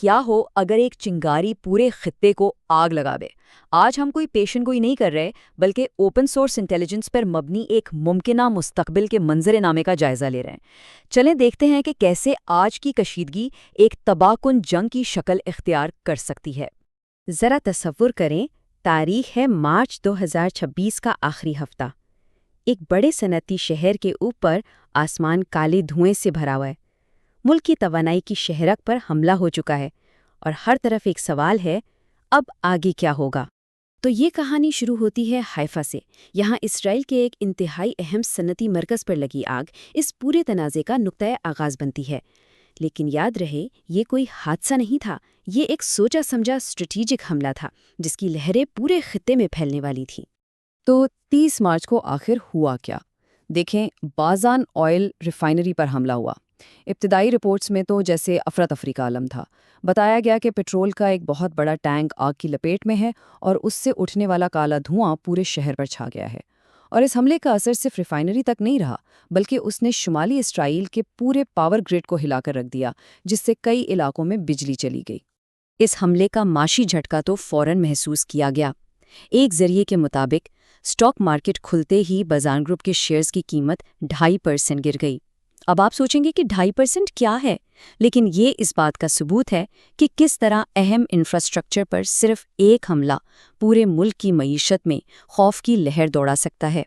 کیا ہو اگر ایک چنگاری پورے خطے کو آگ لگا دے؟ آج ہم کوئی پیشن گوئی نہیں کر رہے، بلکہ اوپن سورس انٹیلیجنس پر مبنی ایک ممکنہ مستقبل کے منظر نامے کا جائزہ لے رہے ہیں۔ چلیں دیکھتے ہیں کہ کیسے آج کی کشیدگی ایک تباہ کن جنگ کی شکل اختیار کر سکتی ہے۔ ذرا تصور کریں، تاریخ ہے مارچ 2026 کا آخری ہفتہ۔ ایک بڑے صنعتی شہر کے اوپر آسمان کالے دھوئیں سے بھرا ہوا ہے۔ ملک کی توانائی کی شہرک پر حملہ ہو چکا ہے اور ہر طرف ایک سوال ہے، اب آگے کیا ہوگا؟ تو یہ کہانی شروع ہوتی ہے حیفا سے۔ یہاں اسرائیل کے ایک انتہائی اہم صنعتی مرکز پر لگی آگ اس پورے تنازع کا نقطۂ آغاز بنتی ہے۔ لیکن یاد رہے، یہ کوئی حادثہ نہیں تھا، یہ ایک سوچا سمجھا اسٹریٹجک حملہ تھا جس کی لہریں پورے خطے میں پھیلنے والی تھیں۔ تو 30 مارچ کو آخر ہوا کیا؟ دیکھیں، بازان آئل ریفائنری پر حملہ ہوا۔ ابتدائی رپورٹس میں تو جیسے افراتفری کا عالم تھا۔ بتایا گیا کہ پیٹرول کا ایک بہت بڑا ٹینک آگ کی لپیٹ میں ہے اور اس سے اٹھنے والا کالا دھواں پورے شہر پر چھا گیا ہے۔ اور اس حملے کا اثر صرف ریفائنری تک نہیں رہا، بلکہ اس نے شمالی اسرائیل کے پورے پاور گرڈ کو ہلا کر رکھ دیا، جس سے کئی علاقوں میں بجلی چلی گئی۔ اس حملے کا معاشی جھٹکا تو فوراً محسوس کیا گیا۔ ایک ذریعے کے مطابق اسٹاک مارکیٹ کھلتے ہی بازان گروپ کے شیئرز کی قیمت 2.5% گر گئی۔ اب آپ سوچیں گے کہ 2.5% کیا ہے؟ لیکن یہ اس بات کا ثبوت ہے کہ کس طرح اہم انفراسٹرکچر پر صرف ایک حملہ پورے ملک کی معیشت میں خوف کی لہر دوڑا سکتا ہے۔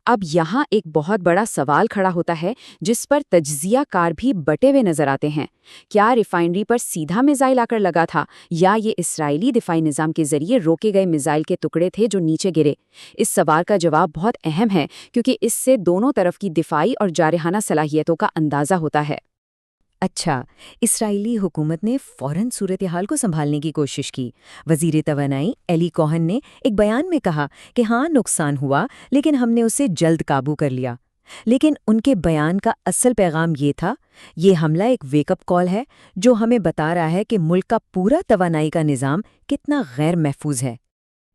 اب یہاں ایک بہت بڑا سوال کھڑا ہوتا ہے جس پر تجزیہ کار بھی بٹے ہوئے نظر آتے ہیں۔ کیا ریفائنری پر سیدھا میزائل آ کر لگا تھا، یا یہ اسرائیلی دفاعی نظام کے ذریعے روکے گئے میزائل کے ٹکڑے تھے جو نیچے گرے؟ اس سوال کا جواب بہت اہم ہے، کیونکہ اس سے دونوں طرف کی دفاعی اور جارحانہ صلاحیتوں کا اندازہ ہوتا ہے۔ اچھا، اسرائیلی حکومت نے فوراً صورتحال کو سنبھالنے کی کوشش کی۔ وزیر توانائی ایلی کوہن نے ایک بیان میں کہا کہ ہاں، نقصان ہوا، لیکن ہم نے اسے جلد قابو کر لیا۔ لیکن ان کے بیان کا اصل پیغام یہ تھا، یہ حملہ ایک ویک اپ کال ہے جو ہمیں بتا رہا ہے کہ ملک کا پورا توانائی کا نظام کتنا غیر محفوظ ہے۔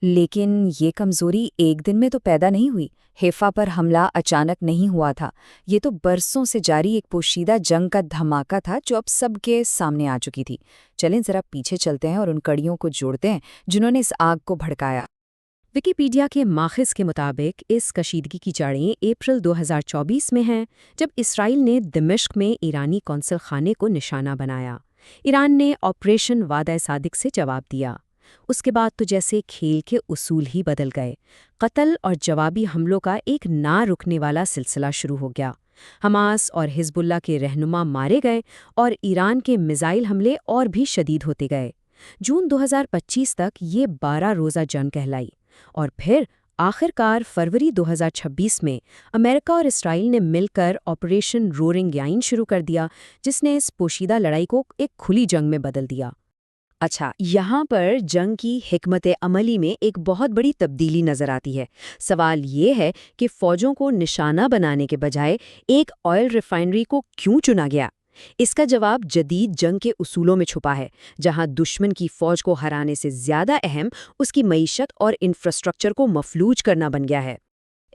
لیکن یہ کمزوری ایک دن میں تو پیدا نہیں ہوئی۔ حیفا پر حملہ اچانک نہیں ہوا تھا، یہ تو برسوں سے جاری ایک پوشیدہ جنگ کا دھماکہ تھا جو اب سب کے سامنے آ چکی تھی۔ چلیں ذرا پیچھے چلتے ہیں اور ان کڑیوں کو جوڑتے ہیں جنہوں نے اس آگ کو بھڑکایا۔ ویکیپیڈیا کے ماخذ کے مطابق اس کشیدگی کی جڑیں اپریل 2024 میں ہیں، جب اسرائیل نے دمشق میں ایرانی قونصل خانے کو نشانہ بنایا۔ ایران نے آپریشن وعدہ صادق سے جواب دیا۔ اس کے بعد تو جیسے کھیل کے اصول ہی بدل گئے۔ قتل اور جوابی حملوں کا ایک نہ رکنے والا سلسلہ شروع ہو گیا۔ حماس اور حزب اللہ کے رہنما مارے گئے اور ایران کے میزائل حملے اور بھی شدید ہوتے گئے۔ جون 2025 تک یہ 12 روزہ جنگ کہلائی، اور پھر آخرکار فروری 2026 میں امریکہ اور اسرائیل نے مل کر آپریشن رورنگ یائن شروع کر دیا، جس نے اس پوشیدہ لڑائی کو ایک کھلی جنگ میں بدل دیا۔ اچھا، یہاں پر جنگ کی حکمت عملی میں ایک بہت بڑی تبدیلی نظر آتی ہے۔ سوال یہ ہے کہ فوجوں کو نشانہ بنانے کے بجائے ایک آئل ریفائنری کو کیوں چنا گیا؟ اس کا جواب جدید جنگ کے اصولوں میں چھپا ہے، جہاں دشمن کی فوج کو ہرانے سے زیادہ اہم اس کی معیشت اور انفراسٹرکچر کو مفلوج کرنا بن گیا ہے۔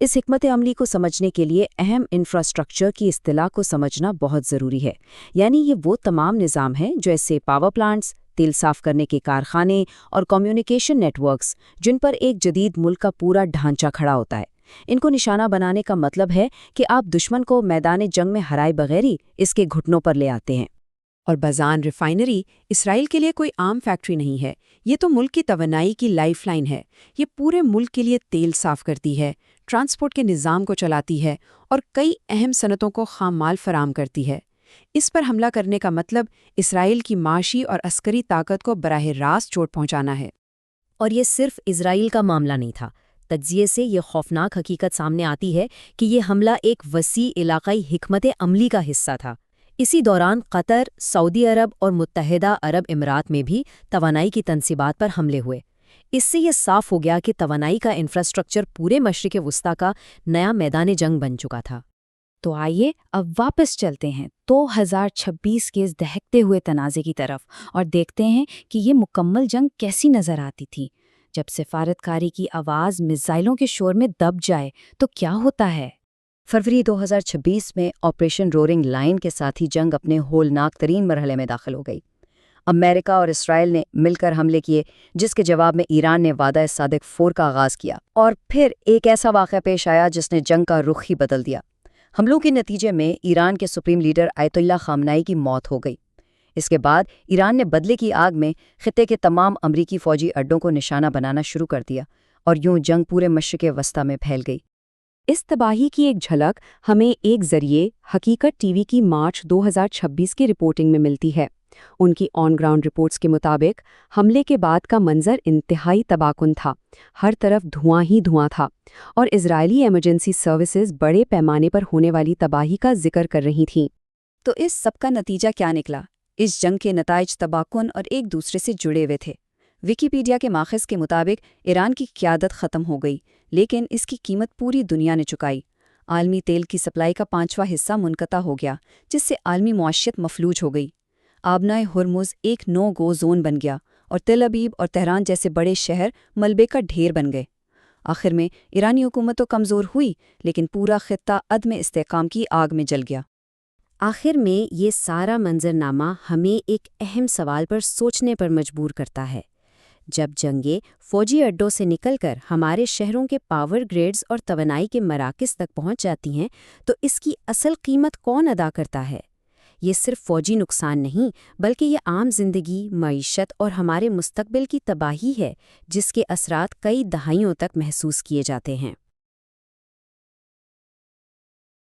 اس حکمت عملی کو سمجھنے کے لیے اہم انفراسٹرکچر کی اصطلاح کو سمجھنا بہت ضروری ہے۔ یعنی یہ وہ تمام نظام ہیں جیسے پاور پلانٹس، تیل صاف کرنے کے کارخانے اور کمیونیکیشن نیٹ ورکس، جن پر ایک جدید ملک کا پورا ڈھانچہ کھڑا ہوتا ہے۔ ان کو نشانہ بنانے کا مطلب ہے کہ آپ دشمن کو میدان جنگ میں ہرائے بغیر ہی اس کے گھٹنوں پر لے آتے ہیں۔ اور بازان ریفائنری اسرائیل کے لیے کوئی عام فیکٹری نہیں ہے، یہ تو ملک کی توانائی کی لائف لائن ہے۔ یہ پورے ملک کے لیے تیل صاف کرتی ہے، ٹرانسپورٹ کے نظام کو چلاتی ہے اور کئی اہم صنعتوں کو خام مال فراہم کرتی ہے۔ اس پر حملہ کرنے کا مطلب اسرائیل کی معاشی اور عسکری طاقت کو براہ راست چوٹ پہنچانا ہے۔ اور یہ صرف اسرائیل کا معاملہ نہیں تھا۔ تجزیے سے یہ خوفناک حقیقت سامنے آتی ہے کہ یہ حملہ ایک وسیع علاقائی حکمت عملی کا حصہ تھا۔ اسی دوران قطر، سعودی عرب اور متحدہ عرب امارات میں بھی توانائی کی تنصیبات پر حملے ہوئے۔ اس سے یہ صاف ہو گیا کہ توانائی کا انفراسٹرکچر پورے مشرق وسطیٰ کا نیا میدان جنگ بن چکا تھا۔ تو آئیے اب واپس چلتے ہیں 2026 کے اس دہکتے ہوئے تنازع کی طرف اور دیکھتے ہیں کہ یہ مکمل جنگ کیسی نظر آتی تھی۔ جب سفارتکاری کی آواز میزائلوں کے شور میں دب جائے تو کیا ہوتا ہے؟ فروری 2026 میں آپریشن رورنگ لائن کے ساتھ ہی جنگ اپنے ہولناک ترین مرحلے میں داخل ہو گئی۔ امریکہ اور اسرائیل نے مل کر حملے کیے، جس کے جواب میں ایران نے وعدہ صادق 4 کا آغاز کیا، اور پھر ایک ایسا واقعہ پیش آیا جس نے جنگ کا رخ ہی بدل دیا۔ حملوں کے نتیجے میں ایران کے سپریم لیڈر آیت اللہ خامنائی کی موت ہو گئی۔ اس کے بعد ایران نے بدلے کی آگ میں خطے کے تمام امریکی فوجی اڈوں کو نشانہ بنانا شروع کر دیا، اور یوں جنگ پورے مشرق وسطیٰ میں پھیل گئی۔ اس تباہی کی ایک جھلک ہمیں ایک ذریعے حقیقت ٹی وی کی مارچ 2026 کی رپورٹنگ میں ملتی ہے۔ ان کی آن گراؤنڈ رپورٹس کے مطابق حملے کے بعد کا منظر انتہائی تباہ کن تھا، ہر طرف دھواں ہی دھواں تھا، اور اسرائیلی ایمرجنسی سروسز بڑے پیمانے پر ہونے والی تباہی کا ذکر کر رہی تھیں۔ تو اس سب کا نتیجہ کیا نکلا؟ اس جنگ کے نتائج تباہ کن اور ایک دوسرے سے جڑے ہوئے تھے۔ ویکیپیڈیا کے ماخذ کے مطابق ایران کی قیادت ختم ہو گئی، لیکن اس کی قیمت پوری دنیا نے چکائی۔ عالمی تیل کی سپلائی کا 5واں حصہ منقطع ہو گیا، جس سے عالمی معیشت مفلوج ہو گئی۔ آبنائے ہرمز ایک نو گو زون بن گیا، اور تل ابیب اور تہران جیسے بڑے شہر ملبے کا ڈھیر بن گئے۔ آخر میں ایرانی حکومت تو کمزور ہوئی، لیکن پورا خطہ عدم استحکام کی آگ میں جل گیا۔ آخر میں یہ سارا منظرنامہ ہمیں ایک اہم سوال پر سوچنے پر مجبور کرتا ہے۔ جب جنگیں فوجی اڈوں سے نکل کر ہمارے شہروں کے پاور گریڈز اور توانائی کے مراکز تک پہنچ جاتی ہیں، تو اس کی اصل قیمت کون ادا کرتا ہے؟ یہ صرف فوجی نقصان نہیں، بلکہ یہ عام زندگی، معیشت اور ہمارے مستقبل کی تباہی ہے، جس کے اثرات کئی دہائیوں تک محسوس کیے جاتے ہیں۔